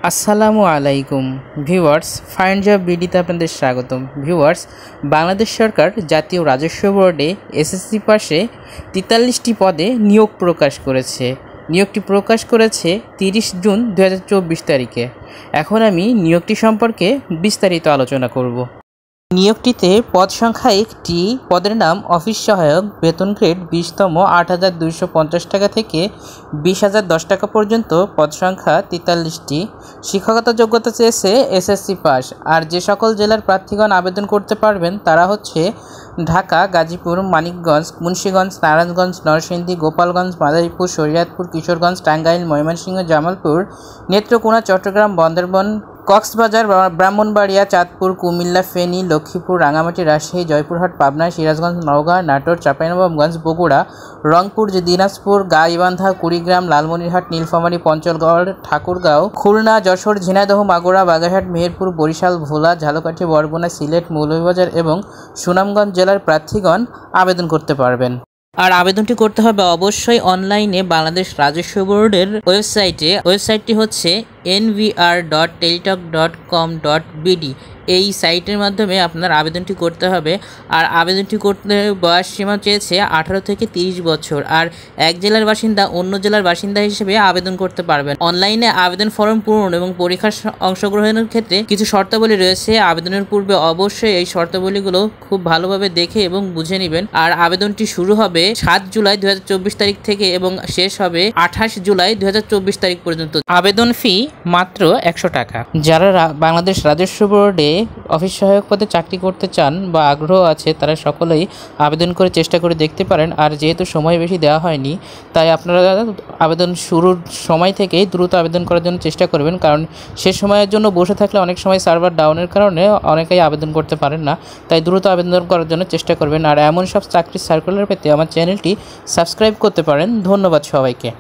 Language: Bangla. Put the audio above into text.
আসসালামু আলাইকুম ভিউয়ার্স, ফাইন্ড জব বিডিতে আপনাদের স্বাগতম। ভিউয়ার্স, বাংলাদেশ সরকার জাতীয় রাজস্ব বোর্ডে এসএসসি পাশে 43টি পদে নিয়োগ প্রকাশ করেছে। নিয়োগটি প্রকাশ করেছে 30 জুন 2024 তারিখে। এখন আমি নিয়োগটি সম্পর্কে বিস্তারিত আলোচনা করব। নিয়োগটিতে পদ সংখ্যা একটি, পদের নাম অফিস সহায়ক, বেতন গ্রেড 20তম 8,250 টাকা থেকে 20,010 টাকা পর্যন্ত, পদ সংখ্যা 43টি। শিক্ষকতা যোগ্যতা চেয়েছে এসএসসি পাস। আর যে সকল জেলার প্রার্থীগণ আবেদন করতে পারবেন তারা হচ্ছে ঢাকা, গাজীপুর, মানিকগঞ্জ, মুন্সিগঞ্জ, নারায়ণগঞ্জ, নরসিংদী, গোপালগঞ্জ, মাদারীপুর, শরীয়তপুর, কিশোরগঞ্জ, টাঙ্গাইল, ময়মনসিংহ, জামালপুর, নেত্রকোনা, চট্টগ্রাম, বান্দরবান, কক্সবাজার, ব্রাহ্মণবাড়িয়া, চাঁদপুর, কুমিল্লা, ফেনী, লক্ষ্মীপুর, রাঙামাটি, রাজশাহী, জয়পুরহাট, পাবনা, সিরাজগঞ্জ, নওগাঁ, নাটোর, চাঁপাইনবাবগঞ্জ, বগুড়া, রংপুর, দিনাজপুর, গাইবান্ধা, কুড়িগ্রাম, লালমনিরহাট, নীলফামারী, পঞ্চগড়, ঠাকুরগাঁও, খুলনা, যশোর, ঝিনাইদহ, মাগুরা, বাগেরহাট, মেহেরপুর, বরিশাল, ভোলা, ঝালকাঠি, বরগুনা, সিলেট, মৌলভীবাজার এবং সুনামগঞ্জ জেলার প্রার্থীগণ আবেদন করতে পারবেন। আর আবেদনটি করতে হবে অবশ্যই অনলাইনে বাংলাদেশ রাজস্ব বোর্ডের ওয়েবসাইটে। ওয়েবসাইটটি হচ্ছে nvr.teletalk.com.bd। এই সাইটের মাধ্যমে আপনার আবেদনটি করতে হবে। আর আবেদনটি করতে বয়স সীমা চেয়েছে 18 থেকে 30 বছর। আর এক জেলার বাসিন্দা অন্য জেলার বাসিন্দা হিসেবে আবেদন করতে পারবেন। অনলাইনে আবেদন ফর্ম পূরণ এবং পরীক্ষার অংশগ্রহণের ক্ষেত্রে কিছু শর্তাবলী রয়েছে। আবেদনের পূর্বে অবশ্যই এই শর্তাবলীগুলো খুব ভালোভাবে দেখে এবং বুঝে নেবেন। আর আবেদনটি শুরু হবে 7 জুলাই 2024 তারিখ থেকে এবং শেষ হবে 28 জুলাই 2024 তারিখ পর্যন্ত। আবেদন ফি মাত্র 100 টাকা। যারা বাংলাদেশ রাজস্ব বোর্ডে অফিস সহায়ক পদে চাকরি করতে চান বা আগ্রহ আছে তারা সকলেই আবেদন করে চেষ্টা করে দেখতে পারেন। আর যেহেতু সময় বেশি দেওয়া হয়নি তাই আপনারা আবেদন শুরুর সময় থেকেই দ্রুত আবেদন করার জন্য চেষ্টা করবেন, কারণ সে সময়ের জন্য বসে থাকলে অনেক সময় সার্ভার ডাউনের কারণে অনেকেই আবেদন করতে পারেন না। তাই দ্রুত আবেদন করার জন্য চেষ্টা করবেন। আর এমন সব চাকরির সার্কুলার পেতে আমার চ্যানেলটি সাবস্ক্রাইব করতে পারেন। ধন্যবাদ সবাইকে।